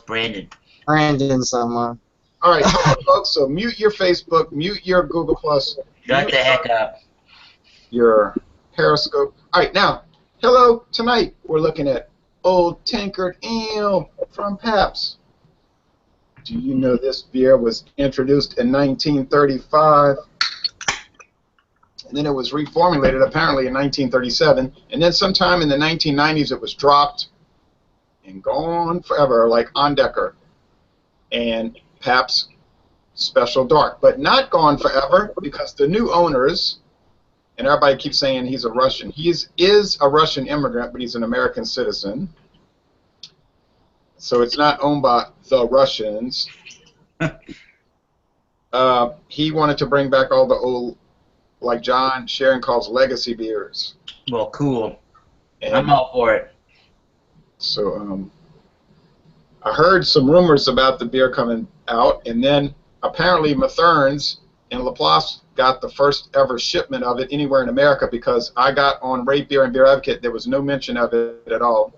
Brandon. Brandon someone. All right, hello, folks. So mute your Facebook, mute your Google Plus, Shut the heck up. your Periscope. All right, now, hello. Tonight we're looking at Old Tankered Ale from Pabst. Do you know this beer was introduced in 1935? And then it was reformulated apparently in 1937. And then sometime in the 1990s it was dropped and gone forever, like Ondecker and Pabst Special Dark. But not gone forever because the new owners, and everybody keeps saying he's a Russian. He is a Russian immigrant, but he's an American citizen. So it's not owned by the Russians. He wanted to bring back all the old, like John Sharon calls legacy beers. Well, cool. And I'm all for it. so I heard some rumors about the beer coming out, and then apparently Mathern's in Laplace got the first ever shipment of it anywhere in America because I got on Rate Beer and Beer Advocate, there was no mention of it at all.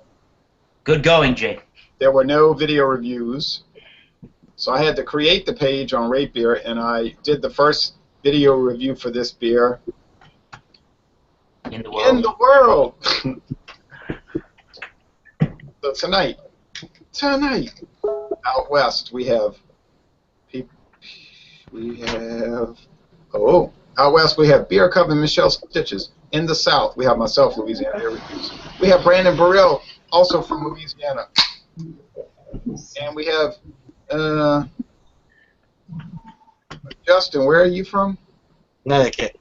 Good going, Jake. There were no video reviews, so I had to create the page on Rate Beer, and I did the first video review for this beer In the world. in the world. So tonight, out west we have out west we have Beer Cup and Michelle Stitches. In the south we have myself, Louisiana Beer Reviews. We have Brandon Burrell, also from Louisiana. And we have Justin, where are you from? Connecticut.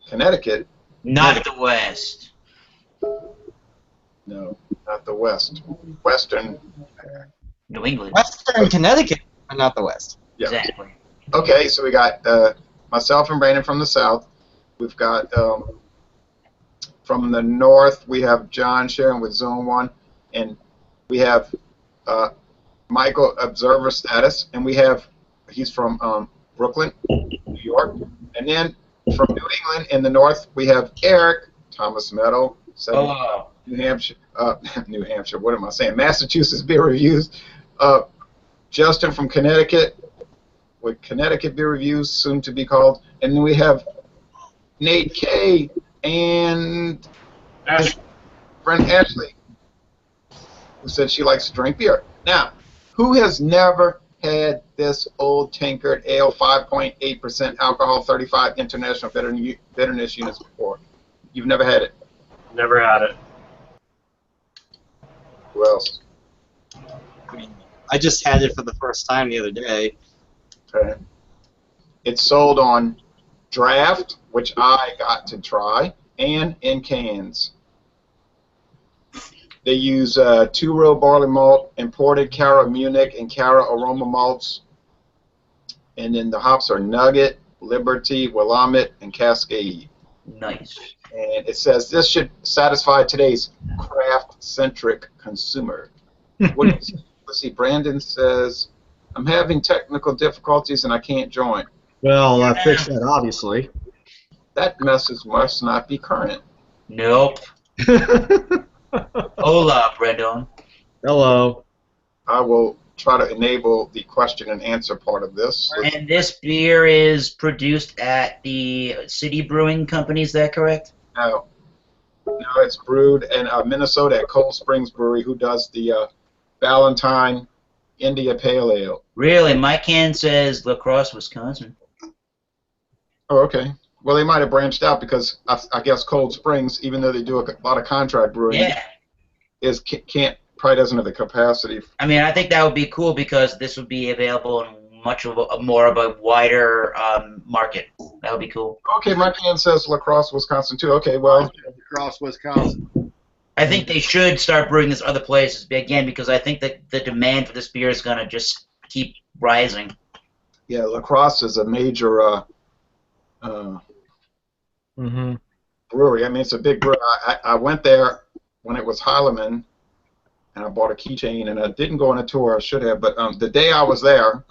Connecticut? Not the West. No, not the west. Western. New England. Western Connecticut, but not the West. Yeah. Exactly. Okay, so we got myself and Brandon from the south. We've got from the north, we have John sharing with Zone 1. And we have Michael, Observer Status. And we have, he's from Brooklyn, New York. And then from New England in the north, we have Eric, Thomas Meadow, Oh. New Hampshire, what am I saying? Massachusetts Beer Reviews. Justin from Connecticut, with Connecticut Beer Reviews, soon to be called. And then we have Nate K. and his friend Ashley, who said she likes to drink beer. Now, who has never had this Old Tankered Ale, 5.8% alcohol, 35 international bitterness units before? You've never had it? Never had it. Who else? I mean, I just had it for the first time the other day. Okay. It's sold on draft, which I got to try, and in cans. They use 2-row barley malt, imported Cara-Munich and Cara-Aroma malts, and then the hops are Nugget, Liberty, Willamette, and Cascade. Nice. And it says this should satisfy today's craft-centric consumer. What do you say? Let's see, Brandon says, I'm having technical difficulties and I can't join. Well, I fixed that, obviously. That message must not be current. Nope. Hola, Brandon. Hello. I will try to enable the question and answer part of this. And this beer is produced at the City Brewing Company, is that correct? No, it's brewed in Minnesota at Cold Springs Brewery, who does the Valentine India Pale Ale. Really? My can says La Crosse, Wisconsin. Oh, okay. Well, they might have branched out because I guess Cold Springs, even though they do a lot of contract brewing, Yeah. probably doesn't have the capacity. I mean, I think that would be cool because this would be available in much of more of a wider market. That would be cool. Okay, my can says La Crosse, Wisconsin too. Okay, well, Across Wisconsin. I think they should start brewing this other places again because I think that the demand for this beer is gonna just keep rising. yeah, La Crosse is a major brewery. I mean, it's a big brewery. I went there when it was Heilemann, and I bought a keychain, and I didn't go on a tour. I should have, but the day I was there,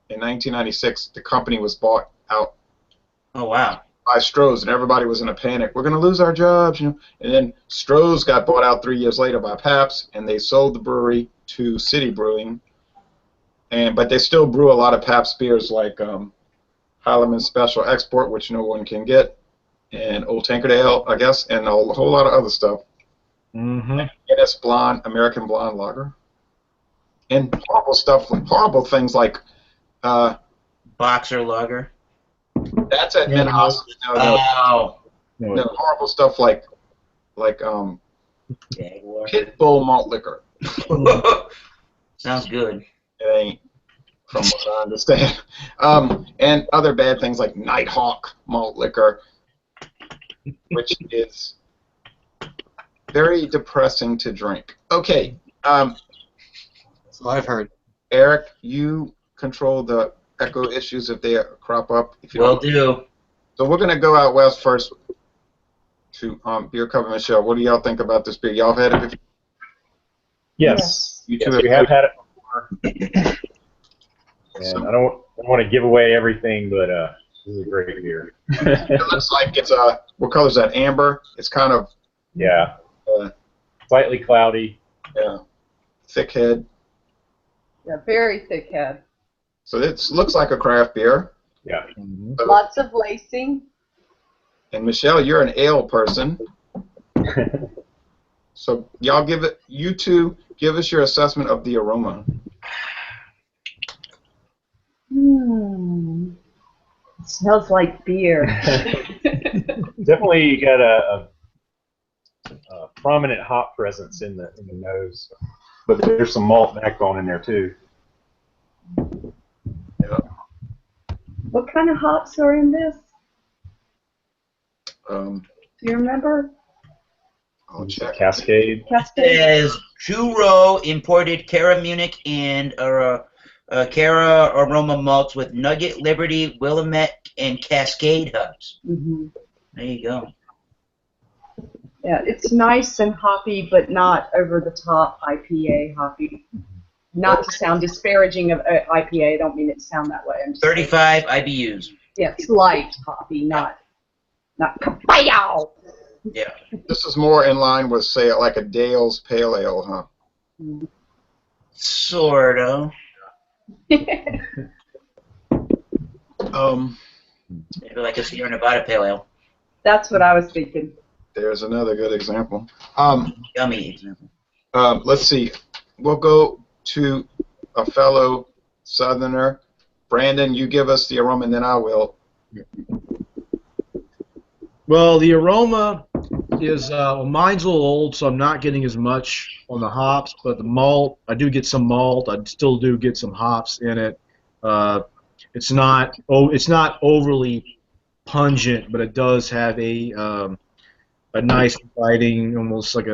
in 1996, the company was bought out Oh wow. by Stroh's, and everybody was in a panic. We're going to lose our jobs, you know. And then Stroh's got bought out 3 years later by Pabst, and they sold the brewery to City Brewing, but they still brew a lot of Pabst beers like Heilemann Special Export, which no one can get, and Old Tankered Ale, I guess, and a whole lot of other stuff. Mm-hmm. Guinness Blonde, American Blonde Lager, and horrible stuff, horrible things like Boxer lager. that's at Mid Hospital. Oh. No, horrible stuff like Jaguar. Pit Bull malt liquor. Sounds good. It ain't, from what I understand. And other bad things like Nighthawk malt liquor, which is very depressing to drink. Okay, So I've heard. Eric, you control the echo issues if they crop up. If you Will don't. do. So we're gonna go out west first to Beer Cover Michelle. What do y'all think about this beer? Y'all had it before? Yes. You two Yes, we have had it before. And I don't want to give away everything, but this is a great beer. It looks like it's what color is that? Amber. It's kind of Yeah. Slightly cloudy. thick head. Yeah, very thick head. So it looks like a craft beer. Yeah. So, Lots of lacing. and Michelle, you're an ale person. So y'all you two give us your assessment of the aroma. It smells like beer. Definitely got a prominent hop presence in the nose, but there's some malt backbone in there too. Yeah. What kind of hops are in this? Um, Do you remember? I'll check. Cascade. Cascade? Says Churro imported Cara-Munich and Cara-Aroma malts with Nugget, Liberty, Willamette, and Cascade hops. Mm-hmm. There you go. Yeah, it's nice and hoppy, but not over the top IPA hoppy. Not to sound disparaging of IPA, I don't mean it to sound that way. I'm just 35 IBUs. Yeah, it's light hoppy, not kapow! Yeah. This is more in line with, say, like a Dale's Pale Ale, huh? Mm. Sort of. Maybe like a Sierra Nevada Pale Ale. That's what I was thinking. There's another good example. Yummy example. Let's see. We'll go to a fellow Southerner. Brandon, you give us the aroma, and then I will. Well, the aroma is, mine's a little old, so I'm not getting as much on the hops, but the malt, I do get some malt. I still do get some hops in it. It's not overly pungent, but it does have a nice inviting, almost like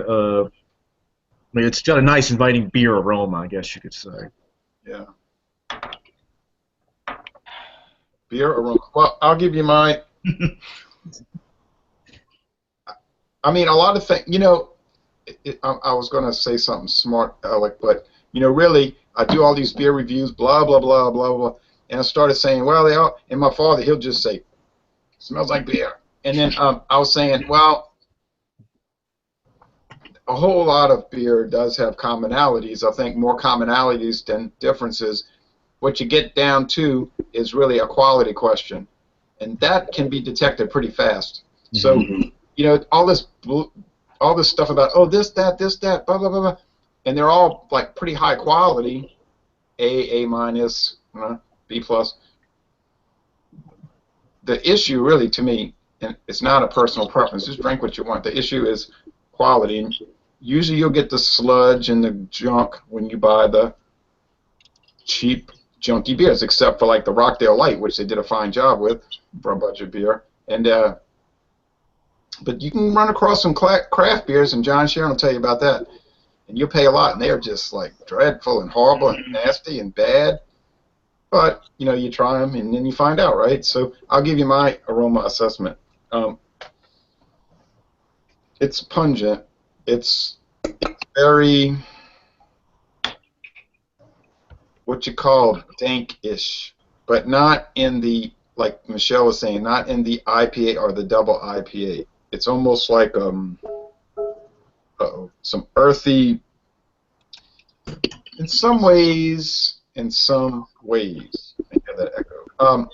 it's got a nice inviting beer aroma, I guess you could say. Yeah. Beer aroma. Well, I'll give you my. I mean, a lot of things. You know, I was going to say something smart, Alec, but you know, really, I do all these beer reviews, blah blah blah blah blah, and I started saying, well, they all. And my father, he'll just say, "Smells like beer," and then I was saying, well, a whole lot of beer does have commonalities. I think more commonalities than differences. What you get down to is really a quality question, and that can be detected pretty fast. So, you know, all this stuff about this, that, blah blah blah blah, and they're all like pretty high quality, A minus, B plus. The issue really to me, and it's not a personal preference. Just drink what you want. The issue is quality. And usually you'll get the sludge and the junk when you buy the cheap, junky beers, except for like the Rockdale Light, which they did a fine job with for a budget beer. And but you can run across some craft beers, and John Sharon will tell you about that. And you'll pay a lot, and they're just like dreadful and horrible and nasty and bad. But you know, you try them, and then you find out, right? So I'll give you my aroma assessment. It's pungent. It's very, what you call dank-ish, but not in the, like Michelle was saying, not in the IPA or the double IPA. It's almost like some earthy, in some ways, I hear that echo.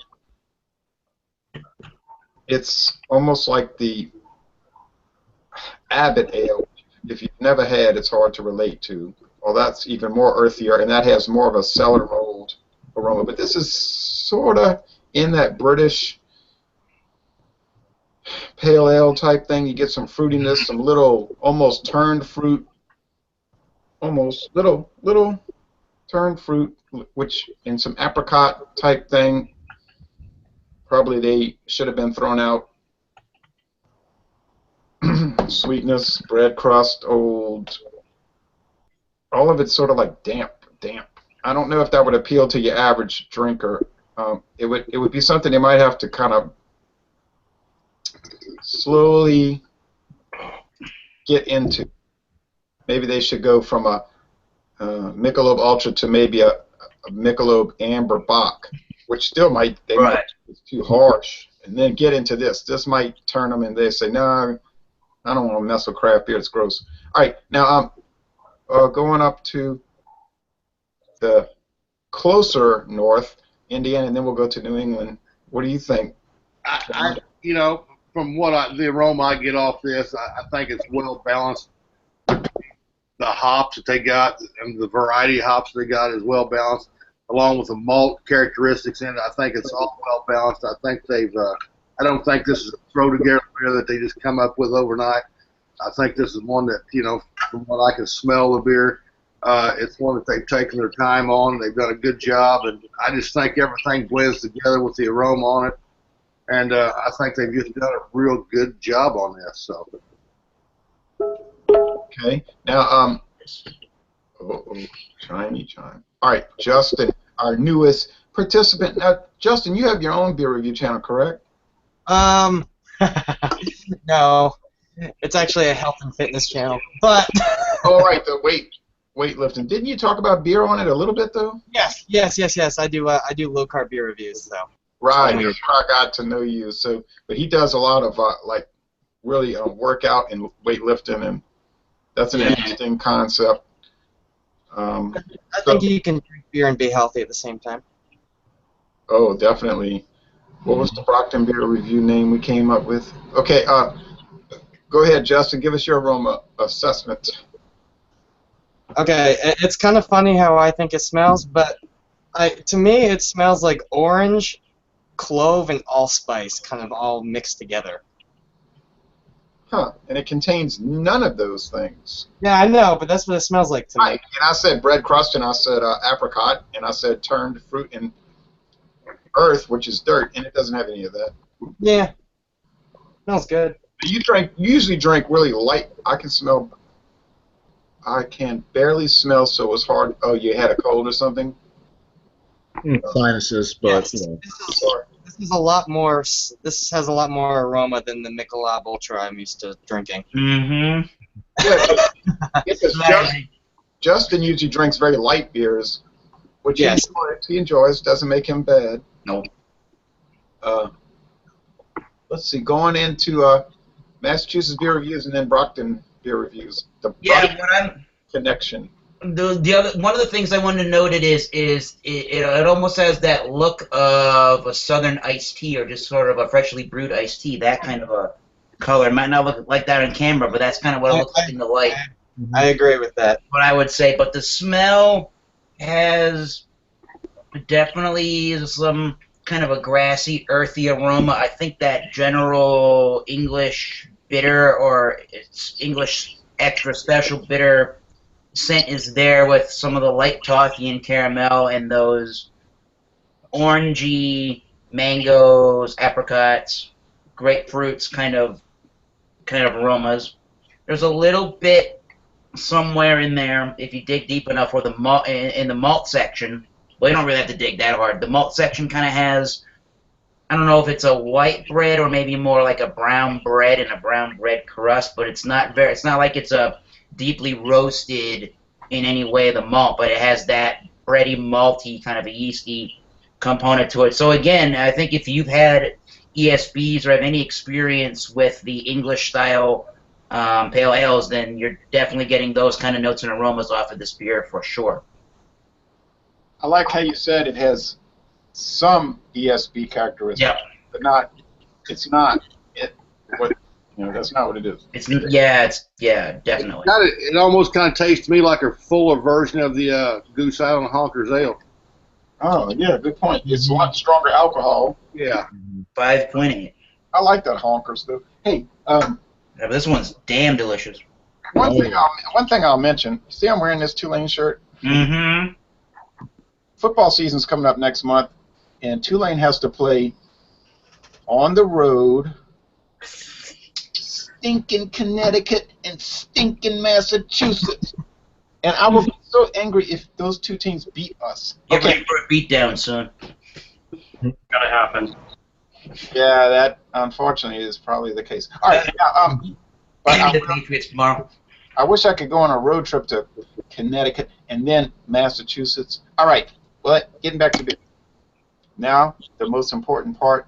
It's almost like the Abbott Ale. If you've never had, it's hard to relate to. Well, that's even more earthier, and that has more of a cellar mold aroma. But this is sort of in that British pale ale type thing. You get some fruitiness, some little almost turned fruit, almost little turned fruit, which in some apricot type thing. Probably they should have been thrown out. Sweetness, bread crust, old. All of it's sort of like damp. I don't know if that would appeal to your average drinker. It would be something they might have to kind of slowly get into. Maybe they should go from a Michelob Ultra to maybe a Michelob Amber Bock, which still might it's too harsh, and then get into this. This might turn them, and they say, no, I don't want to mess with craft beer. It's gross. All right, now going up to the closer north, Indiana, and then we'll go to New England. What do you think? You know, from the aroma I get off this, I think it's well balanced. The hops that they got and the variety of hops they got is well balanced, along with the malt characteristics in it. I think it's all well balanced. I think I don't think this is a throw together beer that they just come up with overnight. I think this is one that, you know, from what I can smell the beer, it's one that they've taken their time on. They've done a good job, and I just think everything blends together with the aroma on it. And I think they've just done a real good job on this. So. Okay. Now, chimey chime. All right, Justin, our newest participant. Now, Justin, you have your own beer review channel, correct? No. It's actually a health and fitness channel. But all right, the weightlifting. Didn't you talk about beer on it a little bit though? Yes. I do low carb beer reviews. So. Right. That's how I got to know you. So, but he does a lot of like really workout and weightlifting, and that's an interesting concept. I think you can drink beer and be healthy at the same time. Oh, definitely. What was the Brockton beer review name we came up with? Okay. Go ahead, Justin. Give us your aroma assessment. Okay, it's kind of funny how I think it smells, but to me it smells like orange, clove, and allspice, kind of all mixed together. Huh, and it contains none of those things. Yeah, I know, but that's what it smells like to me. And I said bread crust, and I said apricot, and I said turned fruit and earth, which is dirt, and it doesn't have any of that. Yeah, smells good. You usually drink really light. I can barely smell, so it was hard. Oh, you had a cold or something? Sinuses, but yes, you know. This is a lot more. This has a lot more aroma than the Michelob Ultra I'm used to drinking. Mm-hmm. Yeah, because Justin usually drinks very light beers, which he enjoys. Doesn't make him bad. Nope. Let's see. Going into Massachusetts beer reviews and then Brockton beer reviews. Connection. The other one of the things I wanted to note it almost has that look of a southern iced tea or just sort of a freshly brewed iced tea. That kind of a color. It might not look like that on camera, but that's kind of what it looks like in the light. I agree with that. What I would say, but the smell has definitely some kind of a grassy, earthy aroma. I think that general English bitter or it's English extra special bitter scent is there with some of the light toffee and caramel and those orangey mangoes, apricots, grapefruits kind of aromas. There's a little bit somewhere in there if you dig deep enough where the malt in the malt section. Well, you don't really have to dig that hard. The malt section kind of has, I don't know if it's a white bread or maybe more like a brown bread and a brown bread crust, but it's not like it's a deeply roasted in any way the malt, but it has that bready, malty, kind of a yeasty component to it. So again, I think if you've had ESBs or have any experience with the English style pale ales, then you're definitely getting those kind of notes and aromas off of this beer for sure. I like how you said it has some ESB characteristics, Yeah. but not. It's not. What that's not what it is. It's definitely. It almost kind of tastes to me like a fuller version of the Goose Island Honkers Ale. Oh yeah, good point. It's a lot stronger alcohol. Yeah. 5.8. I like that honkers though. Hey, Yeah, but this one's damn delicious. one thing I'll mention. See, I'm wearing this Tulane shirt. Mm-hmm. Football season's coming up next month, and Tulane has to play on the road. Stinking Connecticut and stinking Massachusetts. And I would be so angry if those two teams beat us. Get ready for a beatdown, son. Gonna happen. Yeah, that unfortunately is probably the case. All right, now, but The Patriots tomorrow. I wish I could go on a road trip to Connecticut and then Massachusetts. All right, well, getting back to now, the most important part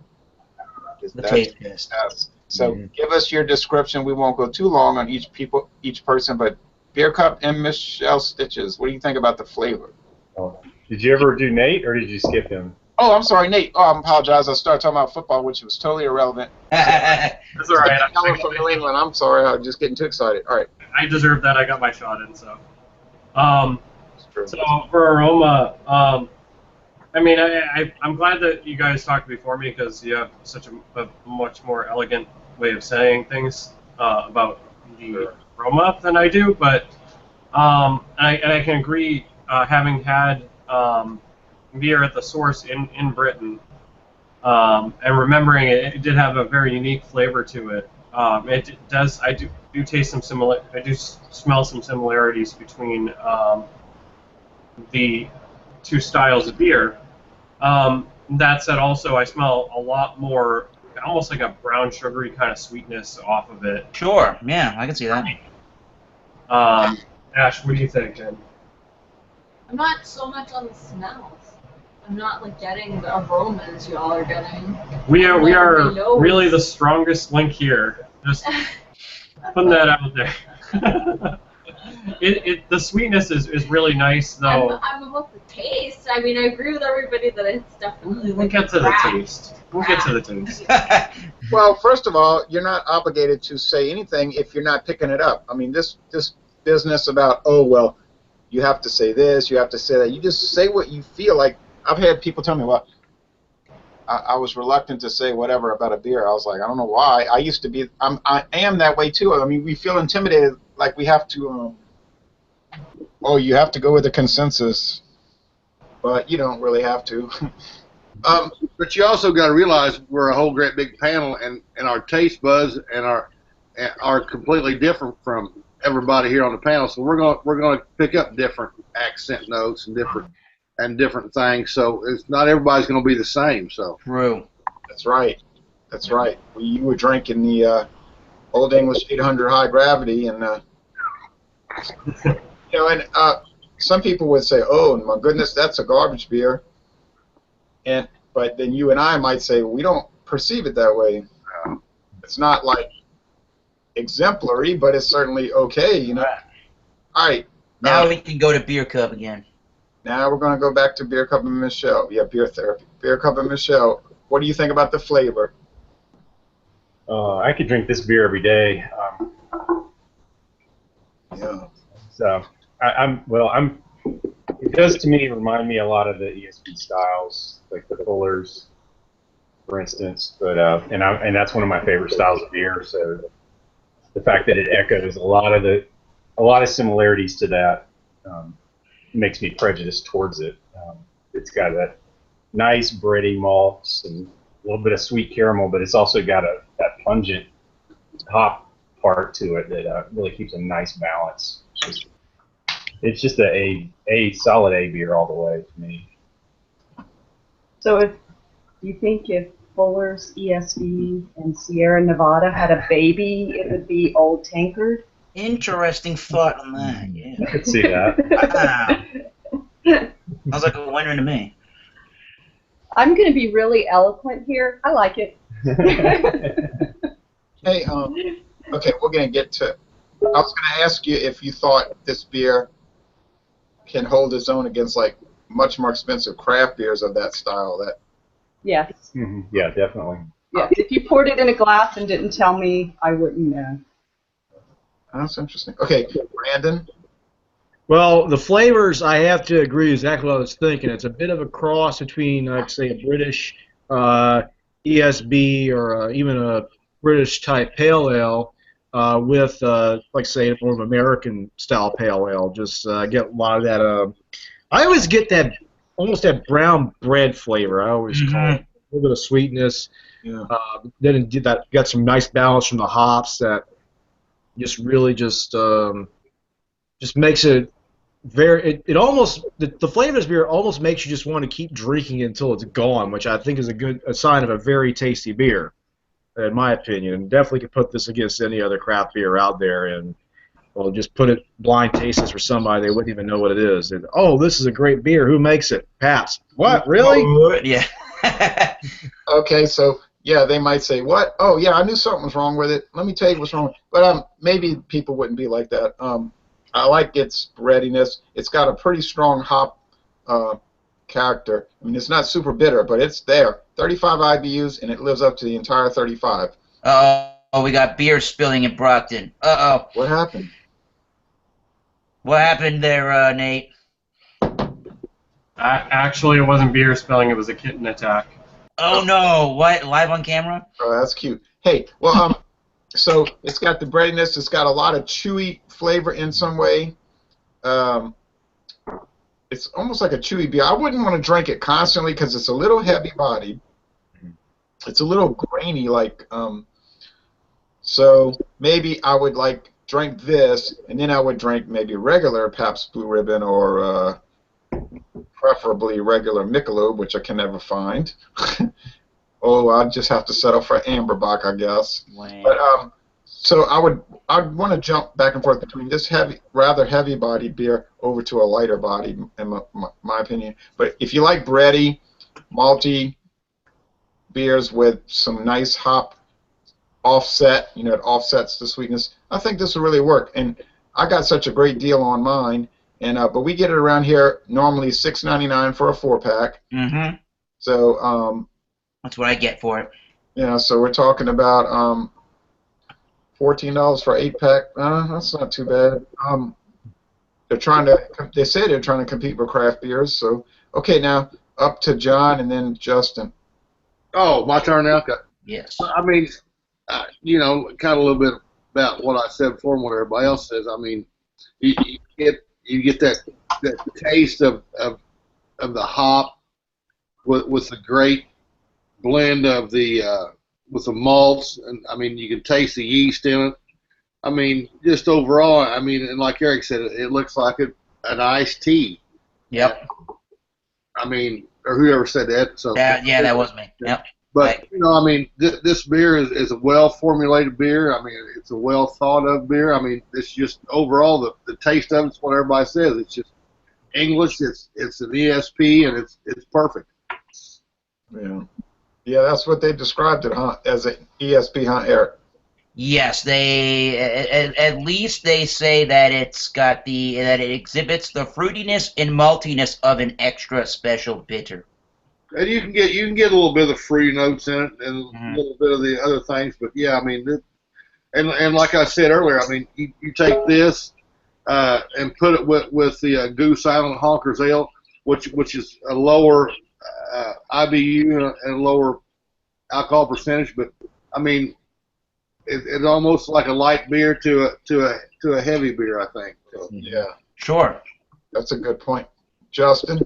is The that taste test. test. So give us your description. We won't go too long on each person, but Beer Cup and Michelle Stitches, what do you think about the flavor? Oh. Did you ever do Nate, or did you skip him? Oh, I'm sorry, Nate. Oh, I apologize. I started talking about football, which was totally irrelevant. That's all right. I'm from New England. I'm sorry. I'm just getting too excited. All right. I deserve that. I got my shot in, so. So for aroma, I mean, I'm glad that you guys talked before me because you have such a much more elegant way of saying things about the aroma than I do. But I can agree, having had beer at the source in Britain, and remembering it did have a very unique flavor to it. It does. I do taste some similar. I do smell some similarities between the two styles of beer. That said, also I smell a lot more, almost like a brown sugary kind of sweetness off of it. Sure. Yeah, I can see that. Ash, what do you think, Jen? I'm not so much on the smells. I'm not like getting the aromas y'all are getting. We are nose. really the strongest link here. Just putting that out there. The sweetness is really nice though. I'm about the taste. I mean, I agree with everybody that it's definitely We'll like get to the crap. taste. We'll get to the taste. Well, first of all, you're not obligated to say anything if you're not picking it up. I mean, this business about, oh, well, you have to say this, you have to say that. You just say what you feel like. I've had people tell me, well, I was reluctant to say whatever about a beer. I was like, I don't know why. I used to be, I am that way too. I mean, we feel intimidated, like we have to, oh, you have to go with the consensus, but you don't really have to. But you also got to realize we're a whole great big panel, and our taste buds are completely different from everybody here on the panel. So we're going to pick up different accent notes and different things. So it's not everybody's going to be the same. So True. That's right. That's right. You were drinking the Old English 800 High Gravity, and some people would say, "Oh my goodness, that's a garbage beer," but then you and I might say we don't perceive it that way. It's not like exemplary, but it's certainly okay, you know. All right. Now we can go to Beer Cup again. Now we're going to go back to Beer Cup and Michelle. Yeah, beer therapy. Beer Cup and Michelle. What do you think about the flavor? I could drink this beer every day. Yeah. So it does to me remind me a lot of the ESB styles, like the Fullers, for instance. But and that's one of my favorite styles of beer. So the fact that it echoes a lot of similarities to that makes me prejudiced towards it. It's got that nice bready malts and a little bit of sweet caramel, but it's also got that pungent hop part to it that really keeps a nice balance. It's just a solid A beer all the way to me. So if you think if Fuller's, ESB, and Sierra Nevada had a baby, it would be Old Tankard? Interesting thought on that. Yeah. I could see that. Sounds like a winner to me. I'm going to be really eloquent here. I like it. Hey, okay, we're going to get to. I was going to ask you if you thought this beer can hold its own against like much more expensive craft beers of that style. That Yes. Mm-hmm. Yeah, definitely. Yes. If you poured it in a glass and didn't tell me, I wouldn't know. that's interesting. Okay, Brandon. Well, the flavors, I have to agree, exactly what I was thinking. It's a bit of a cross between, I'd say, a British ESB or even a British type pale ale with, like say, more of an American style pale ale. Just get a lot of that. I always get that, almost that brown bread flavor. I always call it. A little bit of sweetness. Yeah. Then it did that, got some nice balance from the hops that just really just makes it very. It almost the flavor of this beer almost makes you just want to keep drinking it until it's gone, which I think is a sign of a very tasty beer, in my opinion. And definitely could put this against any other craft beer out there, and well, just put it blind taste this for somebody they wouldn't even know what it is. And, oh, this is a great beer. Who makes it? Pabst. What? Really? Yeah. Okay, so yeah, they might say, "What? Oh, yeah, I knew something was wrong with it. Let me tell you what's wrong." But maybe people wouldn't be like that. I like its breadiness. It's got a pretty strong hop character. I mean, it's not super bitter, but it's there. 35 IBUs, and it lives up to the entire 35. Oh, we got beer spilling in Brockton. Uh-oh. What happened? What happened there, Nate? Actually, it wasn't beer spilling, it was a kitten attack. Oh, no. What? Live on camera? Oh, that's cute. Hey, well, so it's got the breadiness. It's got a lot of chewy flavor in some way. It's almost like a chewy beer. I wouldn't want to drink it constantly because it's a little heavy-bodied. It's a little grainy, like. So maybe I would drink this, and then I would drink maybe regular Pabst Blue Ribbon or preferably regular Michelob, which I can never find. Oh, I'd just have to settle for Amberbach, I guess. Wow. But so I'd want to jump back and forth between this rather heavy-bodied beer over to a lighter body, in my opinion. But if you like bready, malty beers with some nice hop offset, it offsets the sweetness, I think this will really work. And I got such a great deal on mine, and but we get it around here normally $6.99 for a 4-pack. Mm-hmm. So that's what I get for it. Yeah, so we're talking about $14 for 8-pack. That's not too bad. They say they're trying to compete with craft beers. So okay, now up to John and then Justin. Oh, my turn now. Yes. I mean, kind of a little bit about what I said before and what everybody else says. I mean, you get that taste of the hop with the great blend of with the malts, and I mean you can taste the yeast in it. I mean, just overall, I mean, and like Eric said, it looks like an iced tea. Yep. I mean, or whoever said that. So that was me. Yep. But I mean, this beer is a well-formulated beer. I mean, it's a well-thought-of beer. I mean, it's just overall the taste of it's what everybody says. It's just English. It's an ESP, and it's perfect. Yeah, that's what they described it, as an ESP, huh, Eric? Yes, they at least they say that that it exhibits the fruitiness and maltiness of an extra special bitter. And you can get a little bit of the fruity notes in it and a little bit of the other things, but yeah, I mean, and like I said earlier, I mean, you take this and put it with the Goose Island Honkers Ale, which is a lower IBU and a lower alcohol percentage, but I mean, it's almost like a light beer to a heavy beer, I think. So. Yeah. Sure. That's a good point, Justin.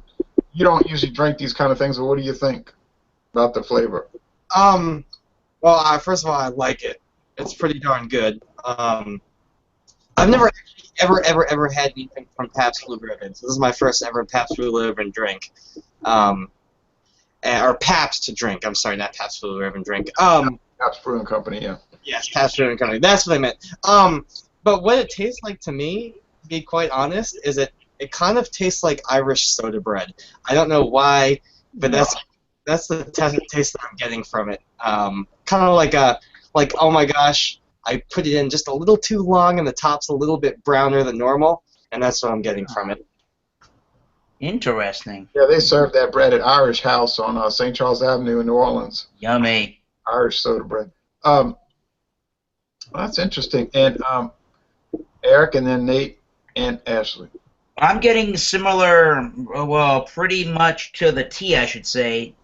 You don't usually drink these kind of things, but what do you think about the flavor? Well, first of all, I like it. It's pretty darn good. I've never actually ever had anything from Pabst Blue Ribbon. So this is my first ever Pabst Blue Ribbon drink. Or Pabst to drink. I'm sorry, not Pabst Blue Ribbon drink. Pabst Brewing Company, yeah. Yes, Pabst Brewing Company. That's what I meant. But what it tastes like to me, to be quite honest, is it kind of tastes like Irish soda bread. I don't know why, but that's the taste that I'm getting from it. Kind of like oh my gosh, I put it in just a little too long and the top's a little bit browner than normal, and that's what I'm getting from it. Interesting. Yeah, they serve that bread at Irish House on St. Charles Avenue in New Orleans. Yummy. Irish soda bread. Well, that's interesting. And Eric, and then Nate and Ashley. I'm getting similar, well, pretty much to the tea, I should say,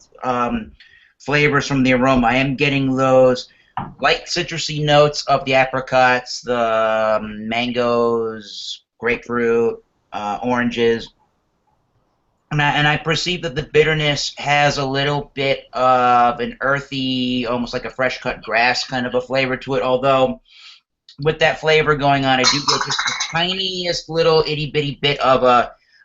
flavors from the aroma. I am getting those light citrusy notes of the apricots, the mangoes, grapefruit, oranges. And I perceive that the bitterness has a little bit of an earthy, almost like a fresh cut grass kind of a flavor to it, although with that flavor going on, I do get just the tiniest little itty-bitty bit of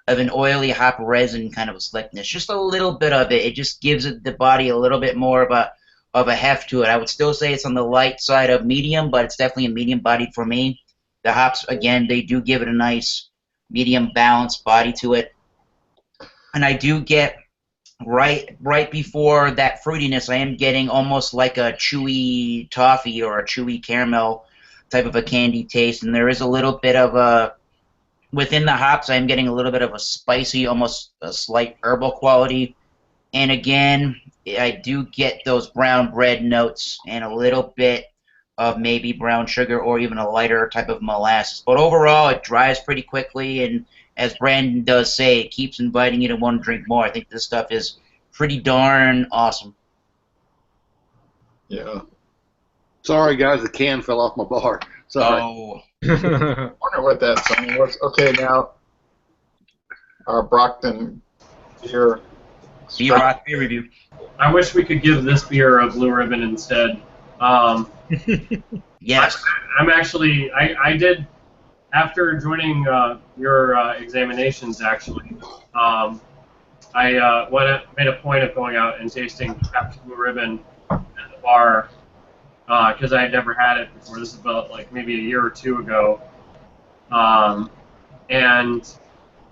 an oily hop resin kind of a slickness. Just a little bit of it. It just gives it the body a little bit more of a heft to it. I would still say it's on the light side of medium, but it's definitely a medium bodied for me. The hops, again, they do give it a nice medium balanced body to it. And I do get right before that fruitiness, I am getting almost like a chewy toffee or a chewy caramel type of a candy taste, and there is a little bit of a, within the hops, I'm getting a little bit of a spicy, almost a slight herbal quality. And again, I do get those brown bread notes and a little bit of maybe brown sugar or even a lighter type of molasses. But overall, it dries pretty quickly, and as Brandon does say, it keeps inviting you to want to drink more. I think this stuff is pretty darn awesome. Yeah. Sorry, guys, the can fell off my bar. Sorry. Oh. I wonder what that song was. Okay, now our Brockton beer. Beer review. I wish we could give this beer a blue ribbon instead. Yes. I'm actually, I did, after joining your examinations, actually, I made a point of going out and tasting Pabst Blue Ribbon at the bar because I had never had it before. This is about like maybe a year or two ago, and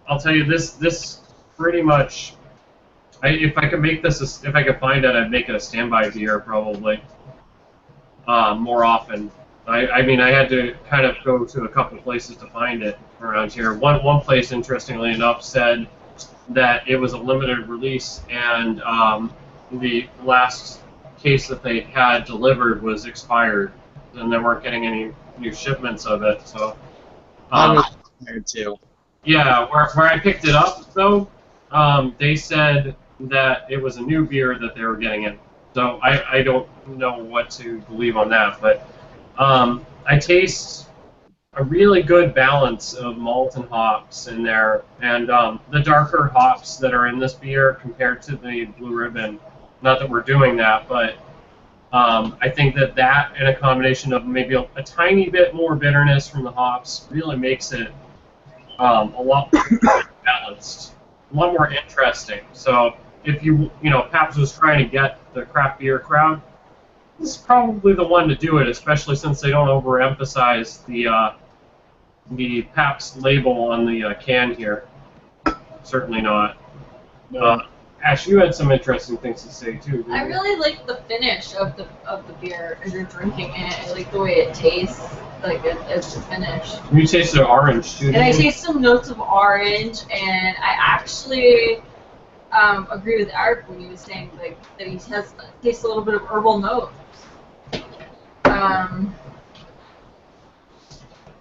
I'll tell you this pretty much. If I could make this, if I could find it, I'd make it a standby beer probably more often. I mean, I had to kind of go to a couple places to find it around here. One place, interestingly enough, said that it was a limited release, and the last case that they had delivered was expired, and they weren't getting any new shipments of it. So, too. Yeah, where I picked it up though, they said that it was a new beer that they were getting in. So I don't know what to believe on that, but I taste a really good balance of malt and hops in there, and the darker hops that are in this beer compared to the Blue Ribbon. Not that we're doing that, but I think that and a combination of maybe a tiny bit more bitterness from the hops really makes it a lot more balanced, a lot more interesting. So if Pabst was trying to get the craft beer crowd, this is probably the one to do it, especially since they don't overemphasize the Pabst label on the can here. Certainly not. Ash, you had some interesting things to say too. I really like the finish of the beer as you're drinking it. I like the way it tastes, like it's finished. You tasted orange too. And I taste some notes of orange, and I actually agree with Eric when he was saying like that he tastes a little bit of herbal notes.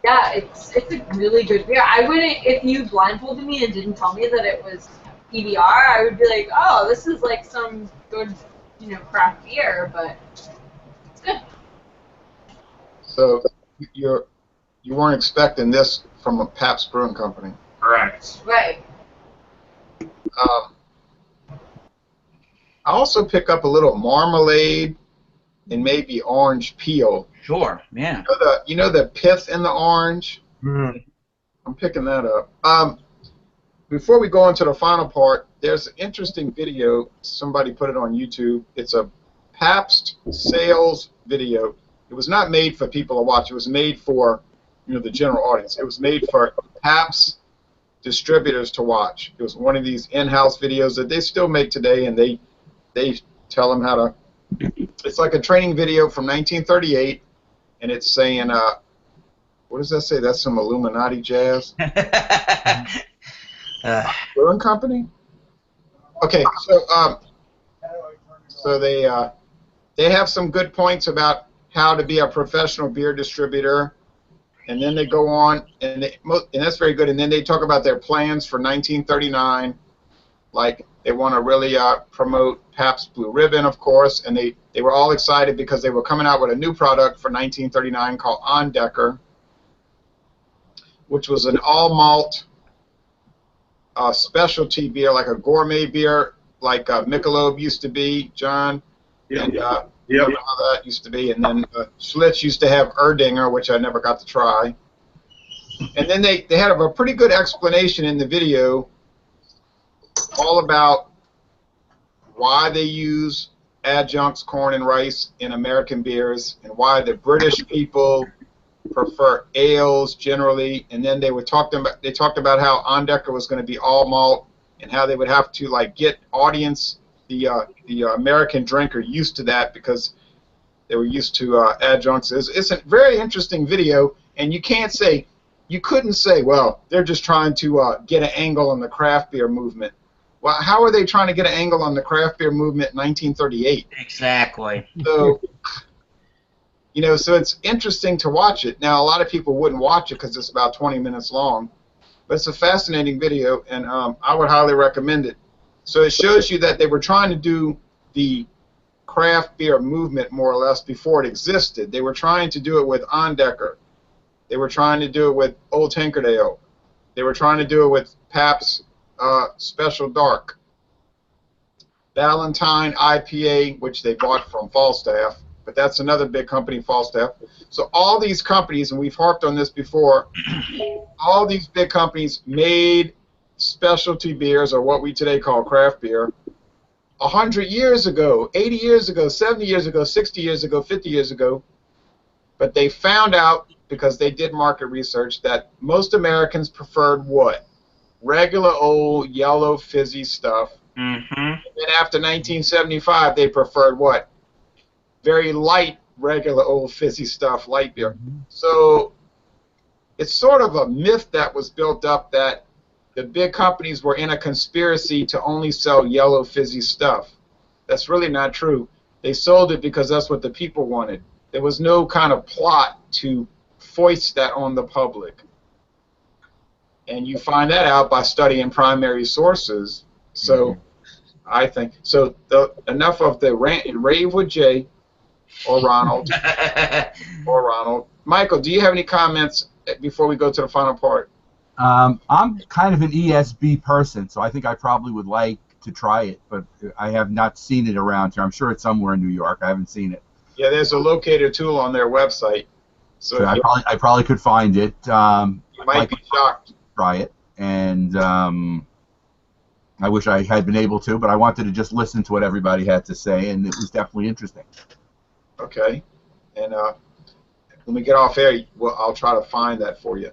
Yeah, it's a really good beer. I wouldn't, if you blindfolded me and didn't tell me that it was PBR, I would be like, oh, this is like some good, craft beer, but it's good. So you weren't expecting this from a Pabst Brewing Company. Correct. Right. I also pick up a little marmalade and maybe orange peel. Sure, yeah. You know the pith in the orange? Mm. I'm picking that up. Before we go into the final part, there's an interesting video. Somebody put it on YouTube. It's a Pabst sales video. It was not made for people to watch. It was made for the general audience. It was made for Pabst distributors to watch. It was one of these in-house videos that they still make today, and they tell them how to. It's like a training video from 1938, and it's saying, what does that say? That's some Illuminati jazz. Brewing company. Okay, so they have some good points about how to be a professional beer distributor, and then they go on, and that's very good. And then they talk about their plans for 1939, like they want to really promote Pabst Blue Ribbon, of course, and they were all excited because they were coming out with a new product for 1939 called Ondecker, which was an all-malt specialty beer, like a gourmet beer, like Michelob used to be, John. Yep. And, remember how that used to be. And then Schlitz used to have Erdinger, which I never got to try. And then they had a pretty good explanation in the video all about why they use adjuncts, corn and rice, in American beers, and why the British people prefer ales generally. And then they talked about how Ondecker was going to be all malt, and how they would have to like get the American drinker used to that because they were used to adjuncts. It's a very interesting video, and you couldn't say, well, they're just trying to get an angle on the craft beer movement. Well, how are they trying to get an angle on the craft beer movement in 1938? Exactly. So, so it's interesting to watch it. Now, a lot of people wouldn't watch it because it's about 20 minutes long, but it's a fascinating video, and I would highly recommend it. So it shows you that they were trying to do the craft beer movement more or less before it existed. They were trying to do it with Ondecker. They were trying to do it with Old Tankered Ale. They were trying to do it with Pabst Special Dark. Valentine IPA, which they bought from Falstaff, but that's another big company, Falstaff. So all these companies, and we've harped on this before, all these big companies made specialty beers, or what we today call craft beer, 100 years ago, 80 years ago, 70 years ago, 60 years ago, 50 years ago. But they found out, because they did market research, that most Americans preferred what? Regular old yellow fizzy stuff. Mm-hmm. And then after 1975, they preferred what? Very light, regular old fizzy stuff, light beer. Mm-hmm. So it's sort of a myth that was built up that the big companies were in a conspiracy to only sell yellow fizzy stuff. That's really not true. They sold it because that's what the people wanted. There was no kind of plot to foist that on the public. And you find that out by studying primary sources. So I think, enough of the rant and rave with Jay or Ronald. Michael, do you have any comments before we go to the final part? I'm kind of an ESB person, so I think I probably would like to try it, but I have not seen it around here. I'm sure it's somewhere in New York. I haven't seen it. Yeah, there's a locator tool on their website. So I probably could find it. You might be shocked. Try it, and I wish I had been able to, but I wanted to just listen to what everybody had to say, and it was definitely interesting. Okay, and when we get off air, I'll try to find that for you.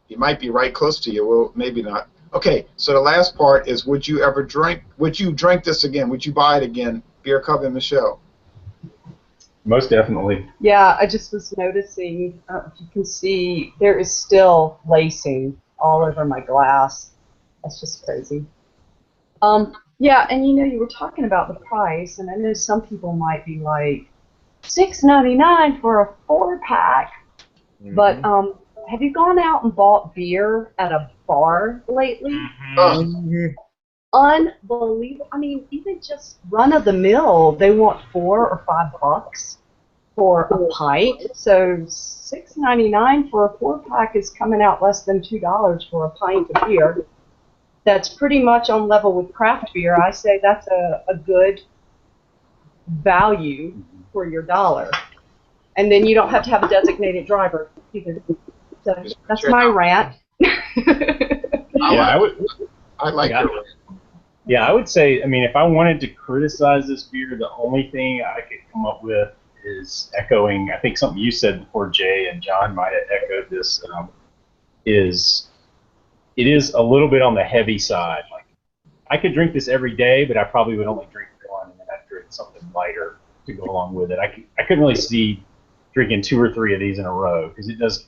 It might be right close to you. Well, maybe not. Okay, so the last part is: would you drink this again? Would you buy it again? Beer Cub and Michelle. Most definitely. Yeah, I just was noticing, if you can see, there is still lacing all over my glass. That's just crazy. Yeah, and you were talking about the price, and I know some people might be like, $6.99 for a 4-pack. Mm-hmm. But have you gone out and bought beer at a bar lately? Mm-hmm. Unbelievable. I mean, even just run-of-the-mill, they want $4 or $5 for a pint. So $6.99 for a 4-pack is coming out less than $2 for a pint of beer. That's pretty much on level with craft beer. I say that's a good value for your dollar. And then you don't have to have a designated driver either. So that's my rant. I like your rant. Yeah, I would say, I mean, if I wanted to criticize this beer, the only thing I could come up with is echoing, I think something you said before, Jay, and John might have echoed this, it is a little bit on the heavy side. Like, I could drink this every day, but I probably would only drink one, and then I'd drink something lighter to go along with it. I couldn't really see drinking 2 or 3 of these in a row, because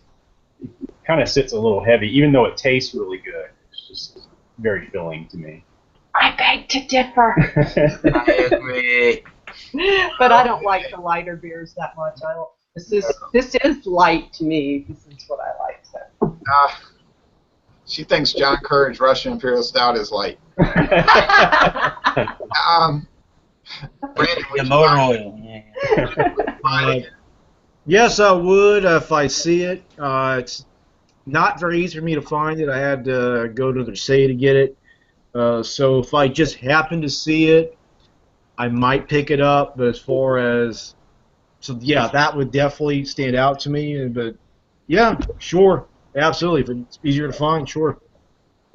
kind of sits a little heavy, even though it tastes really good. It's just very filling to me. I beg to differ. I agree. But I don't like the lighter beers that much. This is light to me. This is what I like. So. She thinks John Curry's Russian Imperial Stout is light. Brandon, The motor oil. Yes, I would if I see it. It's not very easy for me to find it. I had to go to the city to get it. So if I just happen to see it, I might pick it up. But as far as, so yeah, that would definitely stand out to me. But yeah, sure, absolutely. If it's easier to find, sure.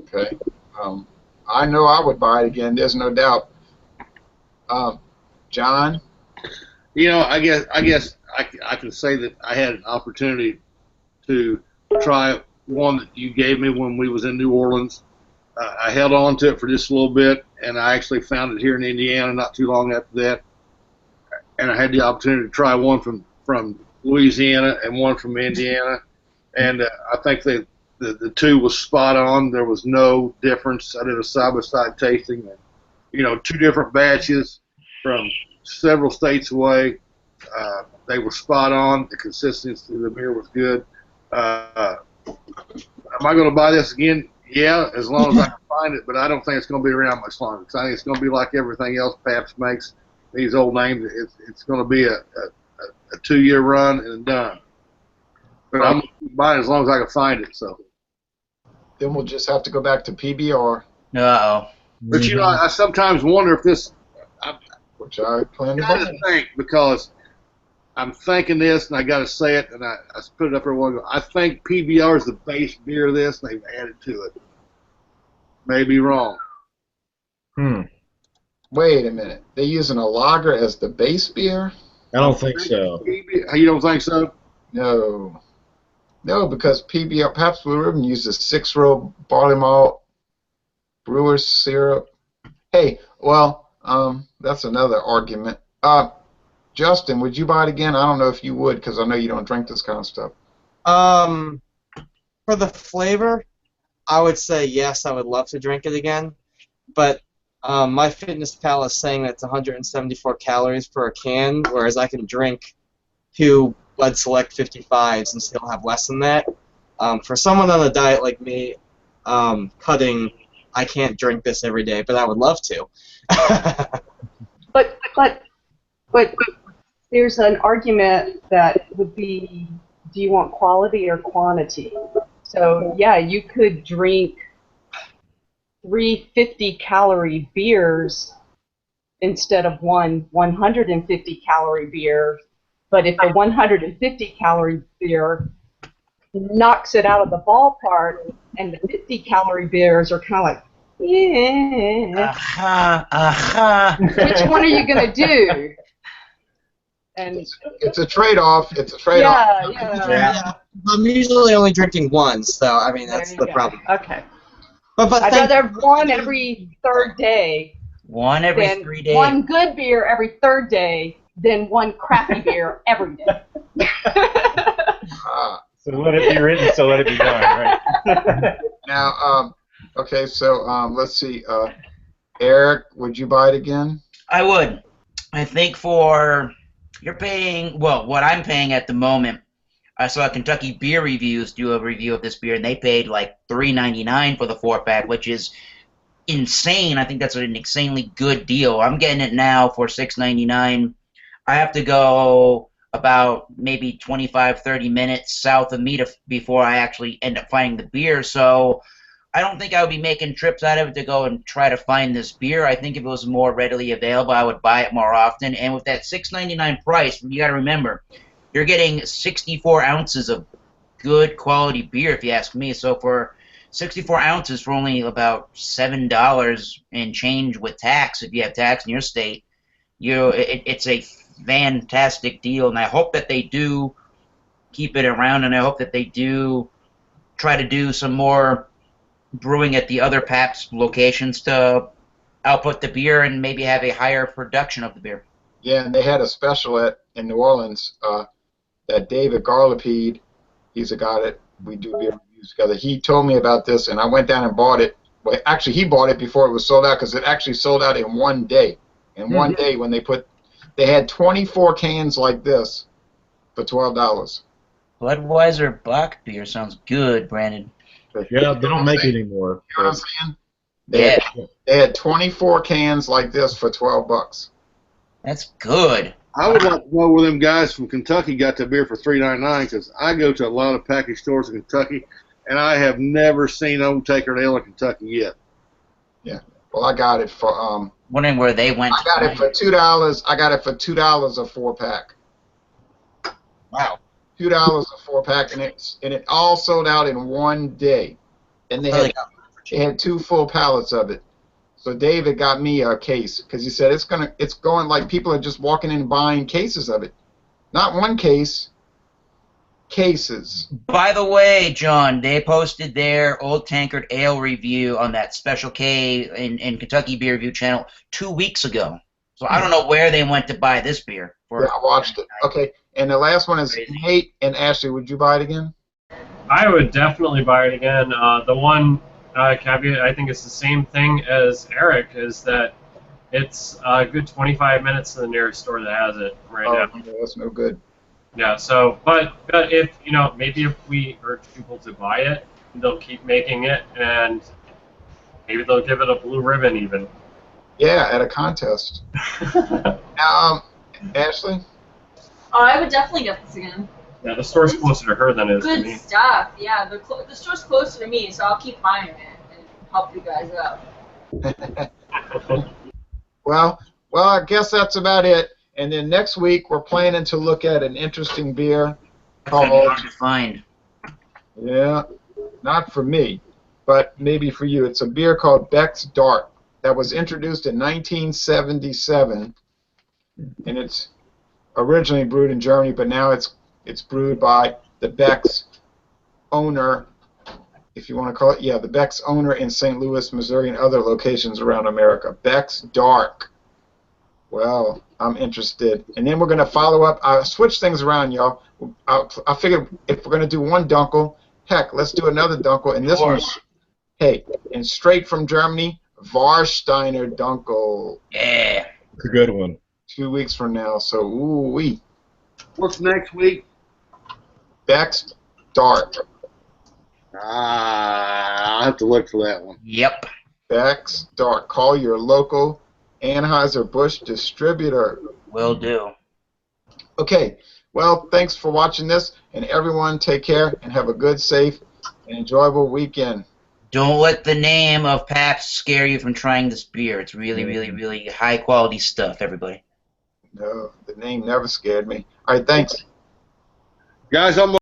Okay. I know I would buy it again. There's no doubt. John? You know, I guess I can say that I had an opportunity to try one that you gave me when we was in New Orleans. I held on to it for just a little bit, and I actually found it here in Indiana not too long after that. And I had the opportunity to try one from Louisiana and one from Indiana, and I think the two was spot on. There was no difference. I did a side-by-side tasting, and, you know, two different batches from several states away. They were spot on. The consistency of the beer was good. Am I going to buy this again? Yeah, as long as I can find it, but I don't think it's going to be around much longer. I think it's going to be like everything else Pabst makes, these old names. It's going to be a 2-year run and done. But I'm buying as long as I can find it. So Then we'll just have to go back to PBR. Uh-oh. But, you know, I sometimes wonder if this, Which I plan to I got buy. to think, because I'm thinking this, and I got to say it, and I put it up there a while ago. I think PBR is the base beer of this, and they've added to it. May be wrong. Wait a minute. They're using a lager as the base beer? I don't think so. You don't think so? No. No, because PBR, Pabst Blue Ribbon uses 6-row barley malt, brewer's syrup. Hey, well, that's another argument. Justin, would you buy it again? I don't know if you would, because I know you don't drink this kind of stuff. For the flavor, I would say yes, I would love to drink it again. But my fitness pal is saying that it's 174 calories per can, whereas I can drink 2 Bud Select 55s and still have less than that. For someone on a diet like me, cutting, I can't drink this every day, but I would love to. But there's an argument that would be, do you want quality or quantity? So yeah, you could drink 3 50-calorie beers instead of one 150-calorie beer. But if a 150-calorie beer knocks it out of the ballpark, and the 50-calorie beers are kind of like, yeah, which one are you gonna do? And It's a trade-off. It's a trade-off. yeah. I'm usually only drinking one, so I mean that's There you the go. problem. Okay. But I'd rather have one every third day One every than 3 days. one good beer every third day than one crappy beer every day. So let it be written, so let it be done, right? Now, okay, so let's see. Eric, would you buy it again? I would. I think you're paying, well, what I'm paying at the moment, I saw Kentucky Beer Reviews do a review of this beer, and they paid like $3.99 for the 4-pack, which is insane. I think that's an insanely good deal. I'm getting it now for $6.99. I have to go about maybe 25, 30 minutes south of me before I actually end up finding the beer, so I don't think I would be making trips out of it to go and try to find this beer. I think if it was more readily available, I would buy it more often. And with that $6.99 price, you got to remember, you're getting 64 ounces of good quality beer, if you ask me. So for 64 ounces for only about $7 and change with tax, if you have tax in your state, it's a fantastic deal. And I hope that they do keep it around, and I hope that they do try to do some more brewing at the other Pabst locations to output the beer and maybe have a higher production of the beer. Yeah, and they had a special in New Orleans that David Garlapede, he's a guy that we do beer reviews together. He told me about this, and I went down and bought it. Well, actually, he bought it before it was sold out because it actually sold out in one day. In one day, when they had 24 cans like this for $12. Budweiser Bock beer sounds good, Brandon. Yeah, they don't make it anymore. You know what I'm saying? They had 24 cans like this for $12. That's good. I would like to know where them guys from Kentucky got their beer for $3.99 because I go to a lot of package stores in Kentucky, and I have never seen Old Tankered Ale in Kentucky yet. Yeah. Well, I got it for Wondering where they went. I got it for $2. I got it for $2 a 4-pack. Wow. $2 a 4-pack, and it all sold out in one day. And they had 2 full pallets of it. So David got me a case because he said it's going like people are just walking in and buying cases of it. Not one case, cases. By the way, John, they posted their Old Tankard Ale review on that Special K in Kentucky Beer Review channel 2 weeks ago. So I don't know where they went to buy this beer. Yeah, I watched it. Okay, and the last one is Nate and Ashley. Would you buy it again? I would definitely buy it again. The one caveat, I think it's the same thing as Eric, is that it's a good 25 minutes to the nearest store that has it right now. No, that's no good. Yeah, so, but if, maybe if we urge people to buy it, they'll keep making it, and maybe they'll give it a blue ribbon even. Yeah, at a contest. Ashley? Oh, I would definitely get this again. Yeah, the store's closer to her than it is to Good me. stuff. Yeah, the store's closer to me, so I'll keep buying it and help you guys out. Well, I guess that's about it. And then next week we're planning to look at an interesting beer called. Hard to find. Yeah, not for me, but maybe for you. It's a beer called Beck's Dark that was introduced in 1977, and it's originally brewed in Germany, but now it's brewed by the Beck's owner, if you want to call it, the Beck's owner in St. Louis, Missouri, and other locations around America. Beck's Dark. Well, I'm interested. And then we're going to follow up. I'll switch things around, y'all. I figured if we're going to do one Dunkel, heck, let's do another Dunkel. And this one, hey, and straight from Germany, Warsteiner Dunkel. Yeah. It's a good one. 2 weeks from now, so ooh-wee. What's next week? Beck's Dark. I'll have to look for that one. Yep. Beck's Dark. Call your local Anheuser-Busch distributor. Will do. Okay. Well, thanks for watching this, and everyone take care and have a good, safe, and enjoyable weekend. Don't let the name of Pabst scare you from trying this beer. It's really, really, really high-quality stuff, everybody. No, the name never scared me. All right, thanks. Guys, I'm